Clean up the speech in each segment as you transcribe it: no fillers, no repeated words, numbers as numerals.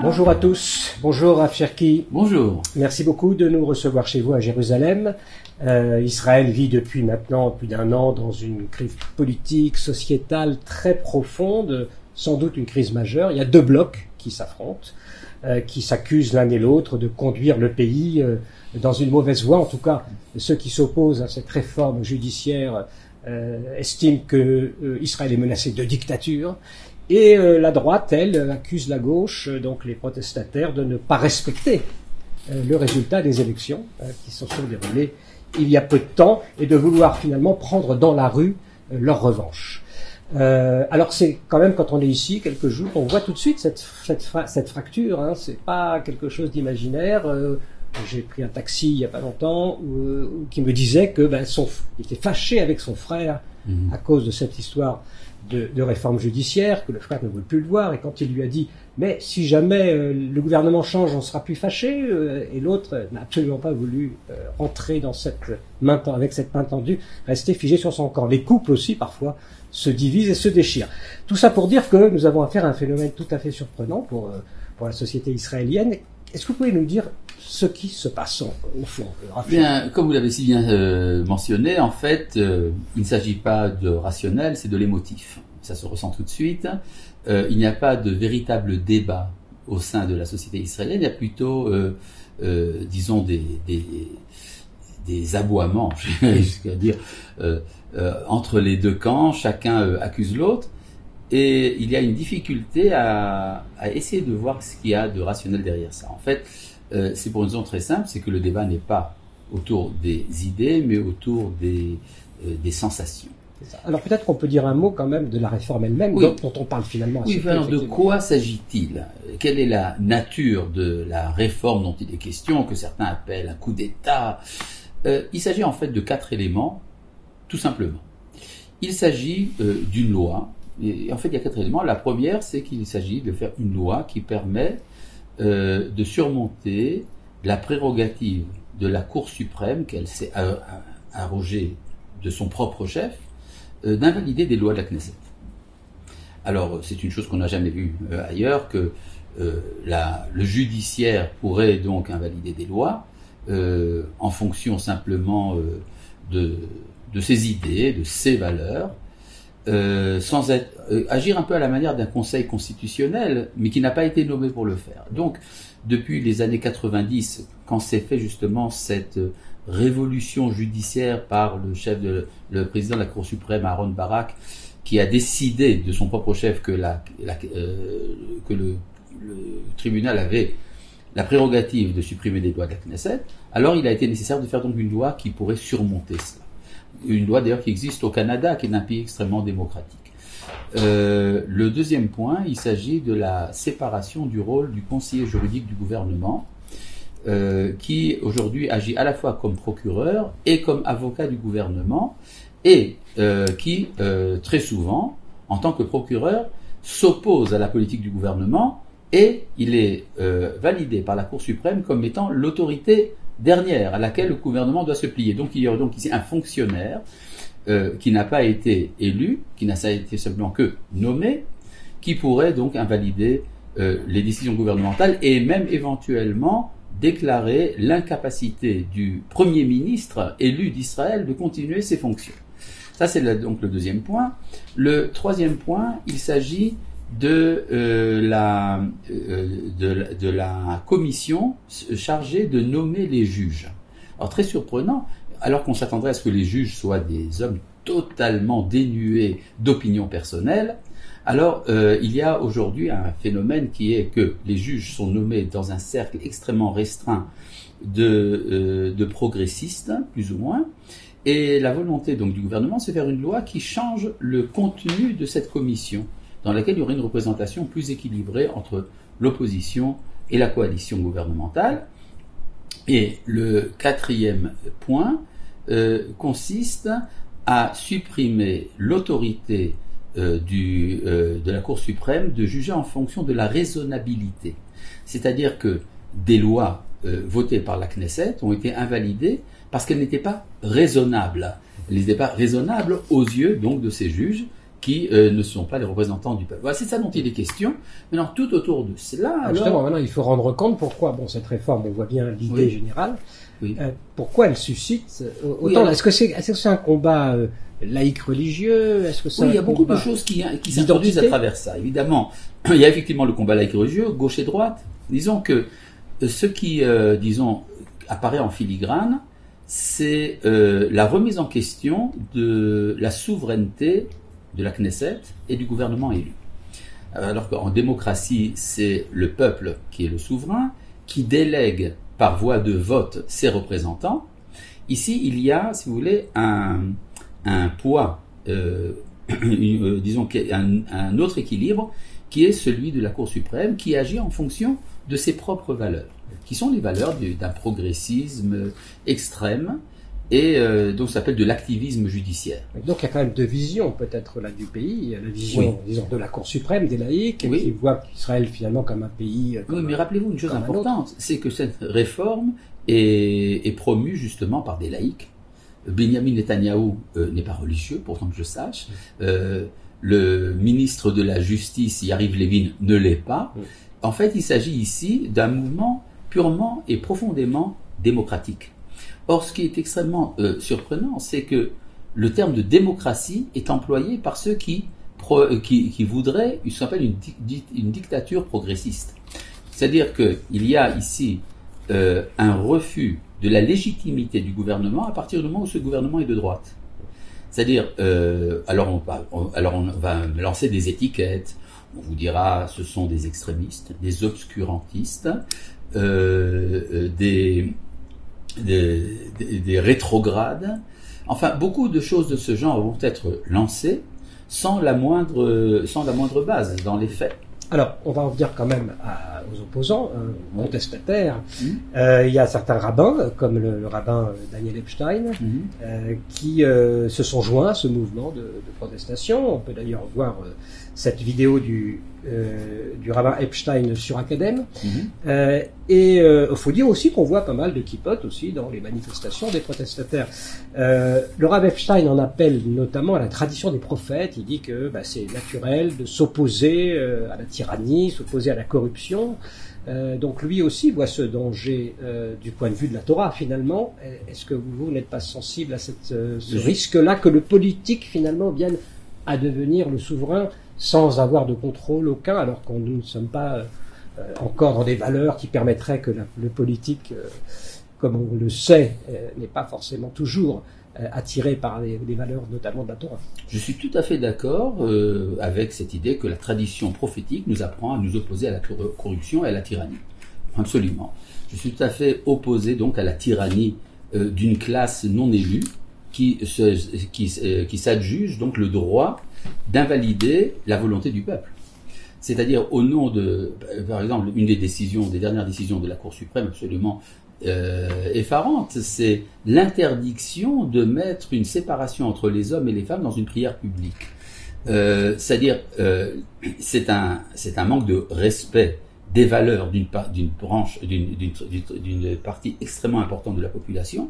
Bonjour à tous, bonjour Rav Cherki. Bonjour. Merci beaucoup de nous recevoir chez vous à Jérusalem. Israël vit depuis maintenant plus d'un an dans une crise politique, sociétale très profonde, sans doute une crise majeure. Il y a deux blocs qui s'affrontent, qui s'accusent l'un et l'autre de conduire le pays dans une mauvaise voie. En tout cas, ceux qui s'opposent à cette réforme judiciaire estiment que Israël est menacé de dictature. Et la droite, elle, accuse la gauche, donc les protestataires, de ne pas respecter le résultat des élections qui se sont déroulées il y a peu de temps et de vouloir finalement prendre dans la rue leur revanche. Alors c'est quand même, quand on est ici quelques jours, on voit tout de suite cette fracture, hein, c'est pas quelque chose d'imaginaire. J'ai pris un taxi il y a pas longtemps qui me disait que il était fâché avec son frère à cause de cette histoire de réforme judiciaire, que le frère ne voulait plus le voir, et quand il lui a dit « mais si jamais le gouvernement change, on sera plus fâché », et l'autre n'a absolument pas voulu entrer dans avec cette main tendue, rester figé sur son camp. Les couples aussi, parfois, se divisent et se déchirent. Tout ça pour dire que nous avons affaire à un phénomène tout à fait surprenant pour la société israélienne. Est-ce que vous pouvez nous dire ce qui se passe au fond? Bien, comme vous l'avez si bien mentionné, en fait, il ne s'agit pas de rationnel, c'est de l'émotif. Ça se ressent tout de suite. Il n'y a pas de véritable débat au sein de la société israélienne. Il y a plutôt, disons, des aboiements, jusqu'à dire, entre les deux camps. Chacun accuse l'autre. Et il y a une difficulté à essayer de voir ce qu'il y a de rationnel derrière ça. En fait, c'est pour une raison très simple, c'est que le débat n'est pas autour des idées, mais autour des sensations. Alors peut-être qu'on peut dire un mot quand même de la réforme elle-même, oui, dont on parle finalement assez peu. Oui, alors de quoi s'agit-il? Quelle est la nature de la réforme dont il est question, que certains appellent un coup d'État? Il s'agit en fait de 4 éléments, tout simplement. Il s'agit d'une loi. Et en fait, il y a 4 éléments. La première, c'est qu'il s'agit de faire une loi qui permet de surmonter la prérogative de la Cour suprême qu'elle s'est arrogée de son propre chef, d'invalider des lois de la Knesset. Alors, c'est une chose qu'on n'a jamais vue ailleurs, que le judiciaire pourrait donc invalider des lois en fonction simplement de ses idées, de ses valeurs, sans agir un peu à la manière d'un conseil constitutionnel, mais qui n'a pas été nommé pour le faire. Donc, depuis les années 90, quand s'est fait justement cette révolution judiciaire par le président de la Cour suprême, Aaron Barak, qui a décidé de son propre chef que le tribunal avait la prérogative de supprimer des lois de la Knesset, alors il a été nécessaire de faire donc une loi qui pourrait surmonter cela. Une loi d'ailleurs qui existe au Canada, qui est un pays extrêmement démocratique. Le deuxième point, il s'agit de la séparation du rôle du conseiller juridique du gouvernement, qui aujourd'hui agit à la fois comme procureur et comme avocat du gouvernement, et qui très souvent, en tant que procureur, s'oppose à la politique du gouvernement, et il est validé par la Cour suprême comme étant l'autorité dernière à laquelle le gouvernement doit se plier. Donc il y aurait donc ici un fonctionnaire qui n'a pas été élu, qui n'a été simplement que nommé, qui pourrait donc invalider les décisions gouvernementales et même éventuellement déclarer l'incapacité du Premier ministre élu d'Israël de continuer ses fonctions. Ça c'est donc le deuxième point. Le troisième point, il s'agit de la commission chargée de nommer les juges. Alors très surprenant, alors qu'on s'attendrait à ce que les juges soient des hommes totalement dénués d'opinion personnelle, alors il y a aujourd'hui un phénomène qui est que les juges sont nommés dans un cercle extrêmement restreint de progressistes, plus ou moins, et la volonté donc du gouvernement, c'est de faire une loi qui change le contenu de cette commission, dans laquelle il y aurait une représentation plus équilibrée entre l'opposition et la coalition gouvernementale. Et le quatrième point consiste à supprimer l'autorité de la Cour suprême de juger en fonction de la raisonnabilité. C'est-à-dire que des lois votées par la Knesset ont été invalidées parce qu'elles n'étaient pas raisonnables. Elles n'étaient pas raisonnables aux yeux donc de ces juges qui ne sont pas les représentants du peuple. Voilà, c'est ça dont il est question. Maintenant, tout autour de cela... Alors, justement, maintenant, il faut rendre compte pourquoi, bon, cette réforme, on voit bien l'idée générale, pourquoi elle suscite autant... Est-ce que c'est un combat laïque religieux? Est-ce que c'est il y a beaucoup de choses qui s'introduisent à travers ça. Évidemment, il y a effectivement le combat laïque religieux, gauche et droite. Disons que ce qui, apparaît en filigrane, c'est la remise en question de la souveraineté de la Knesset et du gouvernement élu. Alors qu'en démocratie, c'est le peuple qui est le souverain, qui délègue par voie de vote ses représentants. Ici, il y a, si vous voulez, un poids, disons un autre équilibre, qui est celui de la Cour suprême, qui agit en fonction de ses propres valeurs, qui sont les valeurs d'un progressisme extrême, et donc ça s'appelle de l'activisme judiciaire. Donc il y a quand même deux visions peut-être là du pays. Il y a la vision, disons, de la Cour suprême, des laïcs, qui voit Israël finalement comme un pays... mais rappelez-vous une chose importante, c'est que cette réforme est promue justement par des laïcs. Benjamin Netanyahou n'est pas religieux, pourtant que je sache. Le ministre de la Justice, Yariv Levin, ne l'est pas. En fait, il s'agit ici d'un mouvement purement et profondément démocratique. Or, ce qui est extrêmement surprenant, c'est que le terme de démocratie est employé par ceux qui voudraient ce qu'on appelle une dictature progressiste. C'est-à-dire qu'il y a ici un refus de la légitimité du gouvernement à partir du moment où ce gouvernement est de droite. C'est-à-dire, alors on va lancer des étiquettes. On vous dira, ce sont des extrémistes, des obscurantistes, des rétrogrades. Enfin, beaucoup de choses de ce genre vont être lancées sans la moindre base dans les faits. Alors, on va en venir quand même aux opposants, aux contestataires. Il y a certains rabbins, comme le rabbin Daniel Epstein, qui se sont joints à ce mouvement de protestation. On peut d'ailleurs voir cette vidéo du rabbin Epstein sur Academ. Et il faut dire aussi qu'on voit pas mal de kippot aussi dans les manifestations des protestataires. Le rabbin Epstein en appelle notamment à la tradition des prophètes. Il dit que c'est naturel de s'opposer à la tyrannie, s'opposer à la corruption. Donc lui aussi voit ce danger du point de vue de la Torah finalement. Est-ce que vous n'êtes pas sensible à ce risque-là que le politique finalement vienne à devenir le souverain sans avoir de contrôle aucun, alors qu'on nous ne sommes pas encore dans des valeurs qui permettraient que le politique, comme on le sait, n'est pas forcément toujours attiré par les valeurs notamment de la Torah. Je suis tout à fait d'accord avec cette idée que la tradition prophétique nous apprend à nous opposer à la corruption et à la tyrannie. Absolument. Je suis tout à fait opposé donc à la tyrannie d'une classe non élue qui s'adjuge donc le droit d'invalider la volonté du peuple. C'est-à-dire au nom de, par exemple, une des dernières décisions de la Cour suprême absolument effarante, c'est l'interdiction de mettre une séparation entre les hommes et les femmes dans une prière publique. C'est-à-dire, c'est un manque de respect des valeurs d'une partie extrêmement importante de la population,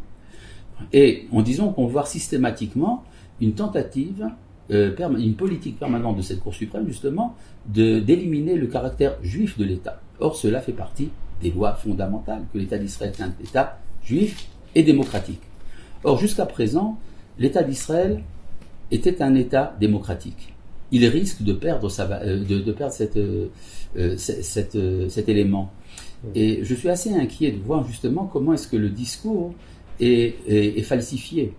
et en disant qu'on voit systématiquement une tentative, une politique permanente de cette Cour suprême, justement, d'éliminer le caractère juif de l'État. Or, cela fait partie des lois fondamentales, que l'État d'Israël est un État juif et démocratique. Or, jusqu'à présent, l'État d'Israël était un État démocratique. Il risque de perdre cet élément. Et je suis assez inquiet de voir justement comment est-ce que le discours est falsifié.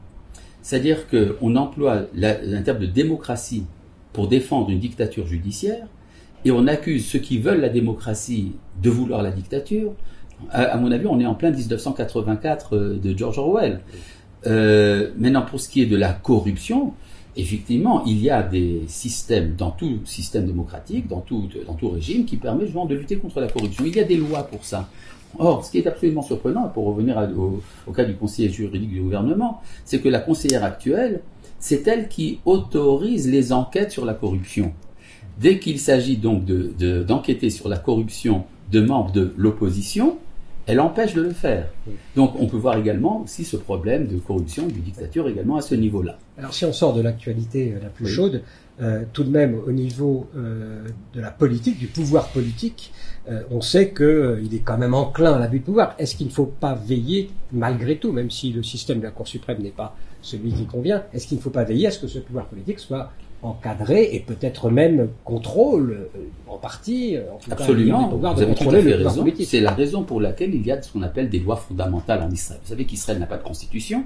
C'est-à-dire qu'on emploie un terme de démocratie pour défendre une dictature judiciaire, et on accuse ceux qui veulent la démocratie de vouloir la dictature. À mon avis, on est en plein 1984 de George Orwell. Maintenant, pour ce qui est de la corruption, effectivement, il y a des systèmes, dans tout système démocratique, dans tout régime, qui permet justement de lutter contre la corruption. Il y a des lois pour ça. Or, ce qui est absolument surprenant, pour revenir au cas du conseiller juridique du gouvernement, c'est que la conseillère actuelle, c'est elle qui autorise les enquêtes sur la corruption. Dès qu'il s'agit donc d'enquêter sur la corruption de membres de l'opposition, elle empêche de le faire. Donc on peut voir également aussi ce problème de corruption, de dictature également à ce niveau-là. Alors si on sort de l'actualité la plus chaude, tout de même au niveau de la politique, du pouvoir politique, on sait qu'il est quand même enclin à l'abus de pouvoir. Est-ce qu'il ne faut pas veiller, malgré tout, même si le système de la Cour suprême n'est pas celui qui convient, est-ce qu'il ne faut pas veiller à ce que ce pouvoir politique soit encadré et peut-être même contrôle en partie, en tout Absolument, cas, vous avez tout à fait raison. C'est la raison pour laquelle il y a ce qu'on appelle des lois fondamentales en Israël. Vous savez qu'Israël n'a pas de constitution.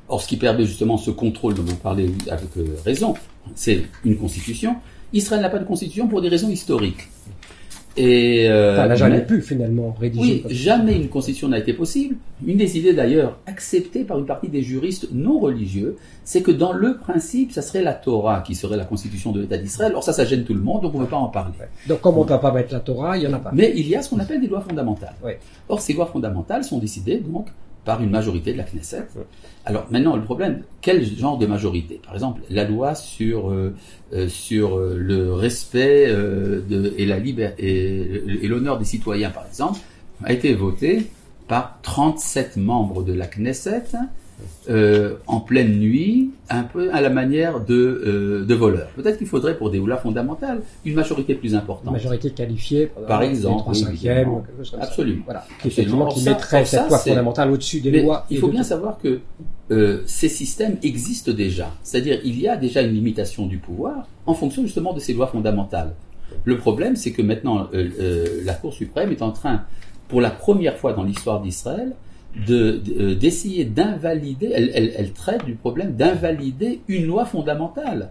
Or, ce qui permet justement ce contrôle dont vous parlez avec raison, c'est une constitution. Israël n'a pas de constitution pour des raisons historiques. Et elle n'a jamais pu finalement rédiger. Oui, jamais une constitution n'a été possible. Une des idées d'ailleurs acceptées par une partie des juristes non religieux, c'est que dans le principe, ça serait la Torah qui serait la constitution de l'État d'Israël. Alors ça gêne tout le monde, donc on ne veut pas en parler. Donc comme on ne peut pas mettre la Torah, il n'y en a pas. Mais il y a ce qu'on appelle des lois fondamentales. Ouais. Or, ces lois fondamentales sont décidées donc par une majorité de la Knesset. Alors maintenant, le problème, quel genre de majorité? Par exemple, la loi sur le respect et l'honneur des citoyens, par exemple, a été votée par 37 membres de la Knesset en pleine nuit, un peu à la manière de voleurs. Peut-être qu'il faudrait, pour des lois fondamentales, une majorité plus importante. Une majorité qualifiée, par exemple, 3/5, quelque chose comme absolument. Ça. Voilà. Absolument. Qui mettrait cette loi fondamentale au-dessus des lois. Il faut bien savoir que ces systèmes existent déjà. C'est-à-dire, il y a déjà une limitation du pouvoir en fonction justement de ces lois fondamentales. Le problème, c'est que maintenant, la Cour suprême est en train, pour la première fois dans l'histoire d'Israël, d'essayer d'invalider, elle traite du problème d'invalider une loi fondamentale.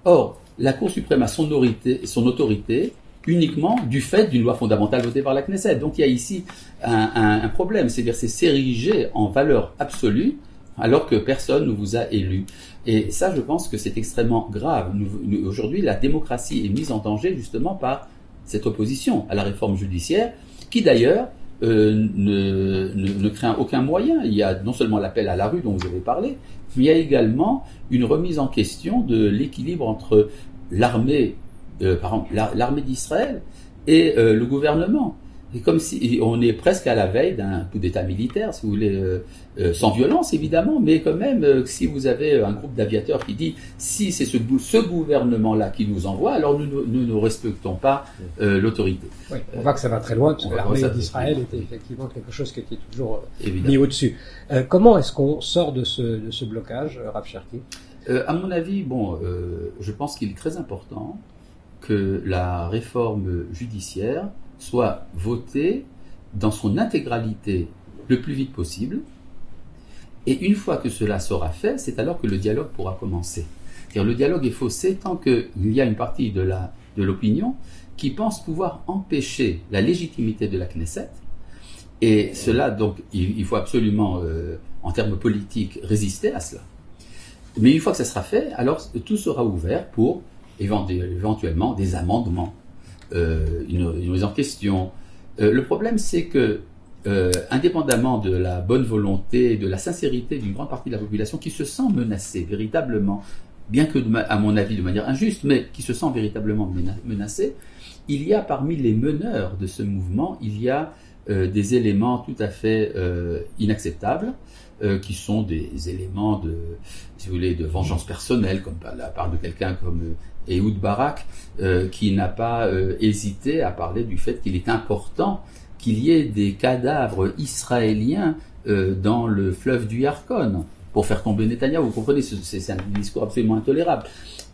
Or, la Cour suprême a son autorité uniquement du fait d'une loi fondamentale votée par la Knesset. Donc il y a ici un problème, c'est-à-dire c'est s'ériger en valeur absolue alors que personne ne vous a élu. Et ça, je pense que c'est extrêmement grave. Aujourd'hui, la démocratie est mise en danger justement par cette opposition à la réforme judiciaire, qui d'ailleurs ne craint aucun moyen. Il y a non seulement l'appel à la rue dont vous avez parlé, mais il y a également une remise en question de l'équilibre entre l'armée d'Israël et le gouvernement. Et comme si on est presque à la veille d'un coup d'État militaire, si vous voulez, sans violence évidemment, mais quand même, si vous avez un groupe d'aviateurs qui dit si c'est ce gouvernement-là qui nous envoie, alors nous ne respectons pas l'autorité. Oui, on voit que ça va très loin, parce que l'armée d'Israël était effectivement quelque chose qui était toujours mis au-dessus. Comment est-ce qu'on sort de ce blocage, Rav Cherki? À mon avis, je pense qu'il est très important que la réforme judiciaire soit votée dans son intégralité le plus vite possible. Et une fois que cela sera fait, c'est alors que le dialogue pourra commencer. Car le dialogue est faussé tant qu'il y a une partie de l'opinion qui pense pouvoir empêcher la légitimité de la Knesset. Et cela, donc, il faut absolument, en termes politiques, résister à cela. Mais une fois que ça sera fait, alors tout sera ouvert pour éventuellement des amendements, une remise en question. Le problème, c'est que, indépendamment de la bonne volonté, de la sincérité d'une grande partie de la population qui se sent menacée véritablement, bien que, à mon avis, de manière injuste, mais qui se sent véritablement menacée, il y a parmi les meneurs de ce mouvement, il y a des éléments tout à fait inacceptables, qui sont des éléments si vous voulez, de vengeance personnelle, comme par la part de quelqu'un comme Ehud Barak, qui n'a pas hésité à parler du fait qu'il est important qu'il y ait des cadavres israéliens dans le fleuve du Yarkon pour faire tomber Netanyahou. Vous comprenez, c'est un discours absolument intolérable.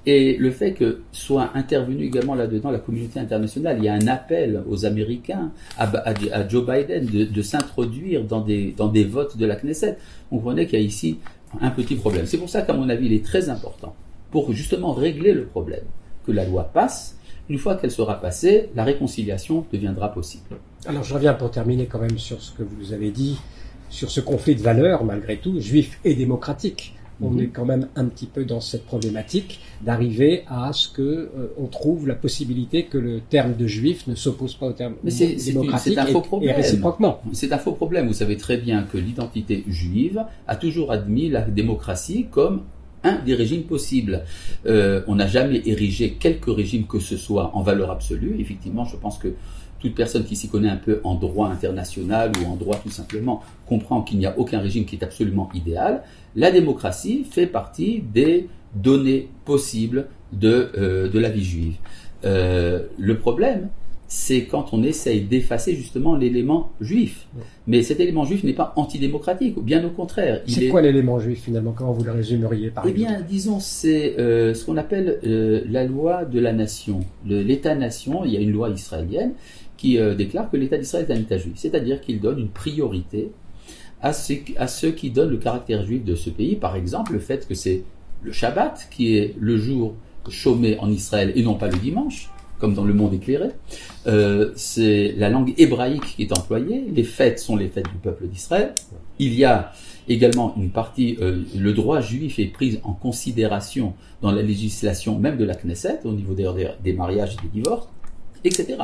Et le fait que soit intervenu également là-dedans la communauté internationale, il y a un appel aux Américains, à Joe Biden de s'introduire dans des votes de la Knesset. On comprenait qu'il y a ici un petit problème. C'est pour ça qu'à mon avis, il est très important, pour justement régler le problème, que la loi passe. Une fois qu'elle sera passée, la réconciliation deviendra possible. Alors je reviens pour terminer quand même sur ce que vous nous avez dit, sur ce conflit de valeurs, malgré tout, juif et démocratique. On est quand même un petit peu dans cette problématique d'arriver à ce que on trouve la possibilité que le terme de juif ne s'oppose pas au terme démocratique c'est un faux problème. Et réciproquement. C'est un faux problème. Vous savez très bien que l'identité juive a toujours admis la démocratie comme un des régimes possibles. On n'a jamais érigé quelque régime que ce soit en valeur absolue. Effectivement, je pense que toute personne qui s'y connaît un peu en droit international ou en droit tout simplement comprend qu'il n'y a aucun régime qui est absolument idéal. La démocratie fait partie des données possibles de la vie juive. Le problème, c'est quand on essaye d'effacer justement l'élément juif. Mais cet élément juif n'est pas antidémocratique, bien au contraire. C'est quoi l'élément juif finalement? Comment vous le résumeriez par exemple? Eh bien, disons, c'est ce qu'on appelle la loi de la nation. L'État-nation, il y a une loi israélienne qui déclare que l'État d'Israël est un État juif. C'est-à-dire qu'il donne une priorité à ceux qui donnent le caractère juif de ce pays. Par exemple, le fait que c'est le Shabbat qui est le jour chômé en Israël et non pas le dimanche, comme dans le monde éclairé. C'est la langue hébraïque qui est employée. Les fêtes sont les fêtes du peuple d'Israël. Il y a également une partie, le droit juif est pris en considération dans la législation même de la Knesset, au niveau des mariages et des divorces, etc.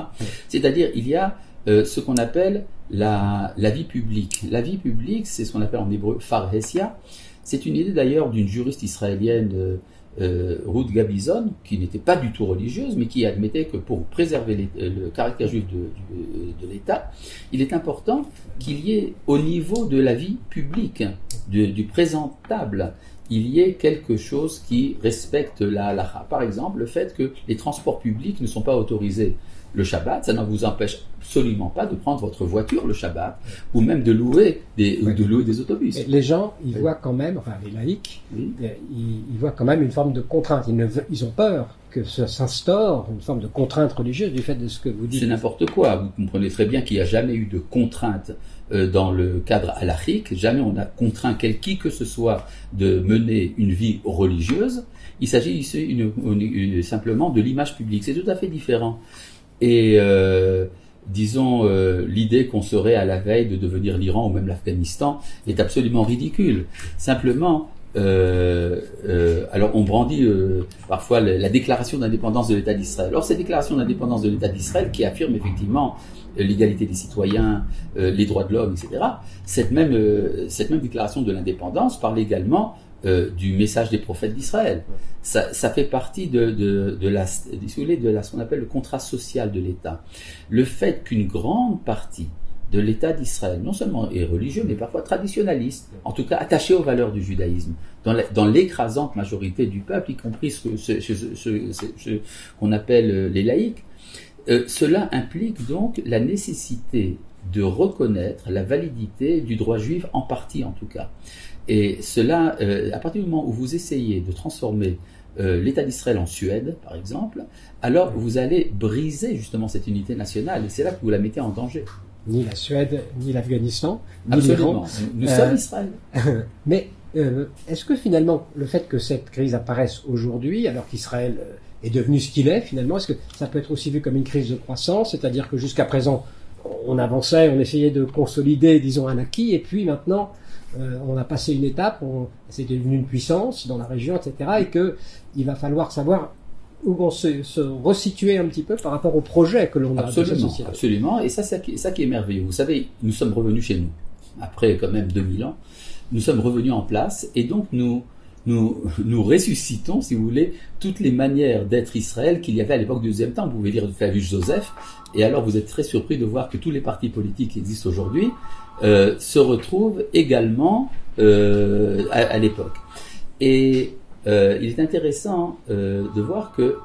C'est-à-dire, il y a ce qu'on appelle la vie publique. La vie publique, c'est ce qu'on appelle en hébreu farhesia. C'est une idée d'ailleurs d'une juriste israélienne, Ruth Gabizon, qui n'était pas du tout religieuse, mais qui admettait que pour préserver le caractère juif de l'État, il est important qu'il y ait au niveau de la vie publique, du présentable, il y ait quelque chose qui respecte la halakha. Par exemple, le fait que les transports publics ne sont pas autorisés le Shabbat, ça ne vous empêche absolument pas de prendre votre voiture le Shabbat, ou même de louer des autobus. Et les gens, ils voient quand même, enfin les laïcs, ils voient quand même une forme de contrainte. Ils ont peur que s'instaure une forme de contrainte religieuse du fait de ce que vous dites. C'est n'importe quoi. Vous comprenez très bien qu'il n'y a jamais eu de contrainte dans le cadre halachique. Jamais on a contraint qui que ce soit de mener une vie religieuse. Il s'agit ici simplement de l'image publique. C'est tout à fait différent. Et disons, l'idée qu'on serait à la veille de devenir l'Iran ou même l'Afghanistan est absolument ridicule. Simplement, alors on brandit parfois la déclaration d'indépendance de l'État d'Israël. Alors cette déclaration d'indépendance de l'État d'Israël qui affirme effectivement l'égalité des citoyens, les droits de l'homme, etc. Cette même déclaration de l'indépendance parle également du message des prophètes d'Israël. Ça fait partie de ce qu'on appelle le contrat social de l'État. Le fait qu'une grande partie de l'État d'Israël, non seulement est religieux, mais parfois traditionnaliste, en tout cas attaché aux valeurs du judaïsme, dans l'écrasante majorité du peuple, y compris ce qu'on appelle les laïcs, cela implique donc la nécessité de reconnaître la validité du droit juif, en partie en tout cas. Et cela, à partir du moment où vous essayez de transformer l'État d'Israël en Suède, par exemple, alors vous allez briser justement cette unité nationale, et c'est là que vous la mettez en danger. Ni la Suède, ni l'Afghanistan, ni Absolument. l'Iran. Nous sommes Israël. Mais est-ce que finalement, le fait que cette crise apparaisse aujourd'hui, alors qu'Israël est devenu ce qu'il est finalement, est-ce que ça peut être aussi vu comme une crise de croissance, c'est-à-dire que jusqu'à présent, on avançait, on essayait de consolider, disons, un acquis, et puis maintenant, on a passé une étape, c'est devenu une puissance dans la région, etc., et qu'il va falloir savoir où on se resituer un petit peu par rapport au projet que l'on a. Absolument, et ça qui est merveilleux. Vous savez, nous sommes revenus chez nous, après quand même 2000 ans, nous sommes revenus en place, et donc nous ressuscitons, si vous voulez, toutes les manières d'être Israël qu'il y avait à l'époque du deuxième temps. Vous pouvez lire Flavius Joseph, et alors vous êtes très surpris de voir que tous les partis politiques qui existent aujourd'hui se retrouvent également à l'époque. Et il est intéressant de voir que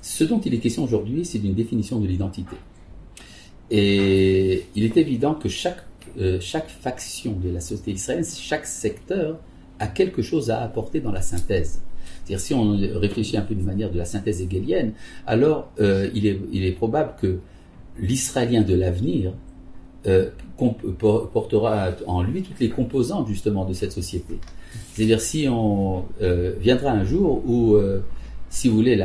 ce dont il est question aujourd'hui, c'est d'une définition de l'identité. Et il est évident que chaque faction de la société israélienne, chaque secteur a quelque chose à apporter dans la synthèse. C'est-à-dire, si on réfléchit un peu d'une manière de la synthèse hegelienne, alors il est probable que l'Israélien de l'avenir portera en lui toutes les composantes justement de cette société. C'est-à-dire, si on viendra un jour où, si vous voulez,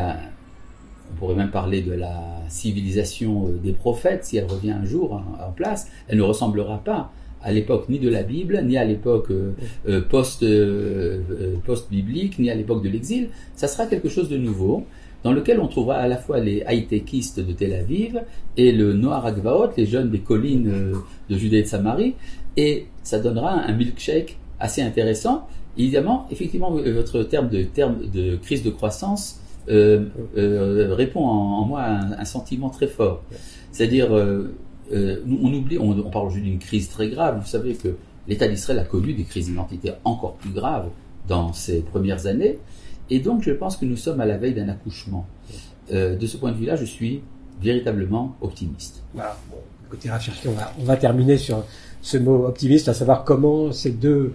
on pourrait même parler de la civilisation des prophètes, si elle revient un jour en place, elle ne ressemblera pas à l'époque ni de la Bible, ni à l'époque post-biblique, ni à l'époque de l'exil. Ça sera quelque chose de nouveau, dans lequel on trouvera à la fois les high-techistes de Tel Aviv et le Noar Agvaot, les jeunes des collines de Judée et de Samarie, et ça donnera un milkshake assez intéressant. Évidemment, effectivement, votre terme de crise de croissance répond en moi à un sentiment très fort. C'est-à-dire, on parle aujourd'hui d'une crise très grave. Vous savez que l'État d'Israël a connu des crises d'identité encore plus graves dans ses premières années. Et donc, je pense que nous sommes à la veille d'un accouchement. De ce point de vue-là, je suis véritablement optimiste. Voilà. Bon, écoutez, Rav Cherki, on va terminer sur ce mot optimiste, à savoir comment ces deux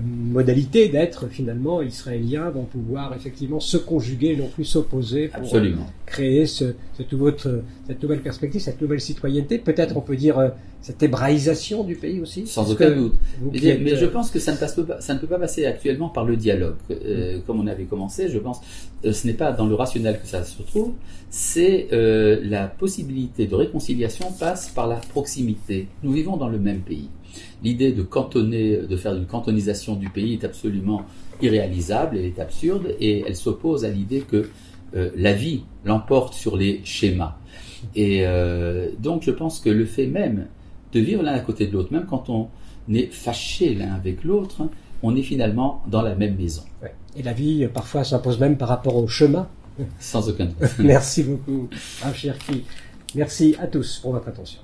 modalités d'être finalement israéliens vont pouvoir effectivement se conjuguer, non plus s'opposer, pour Absolument. Créer cette nouvelle perspective, cette nouvelle citoyenneté. Peut-être on peut dire cette hébraïsation du pays aussi. Sans aucun doute. Mais je êtes, pense que ça ne peut pas passer actuellement par le dialogue. Comme on avait commencé, je pense ce n'est pas dans le rationnel que ça se retrouve, c'est la possibilité de réconciliation passe par la proximité. Nous vivons dans le même pays. L'idée de faire une cantonisation du pays est absolument irréalisable, elle est absurde et elle s'oppose à l'idée que la vie l'emporte sur les schémas. Et donc je pense que le fait même de vivre l'un à côté de l'autre, même quand on est fâché l'un avec l'autre, on est finalement dans la même maison. Ouais. Et la vie parfois s'impose même par rapport au chemin. Sans aucun doute. Merci beaucoup, Rav Cherki. Merci à tous pour votre attention.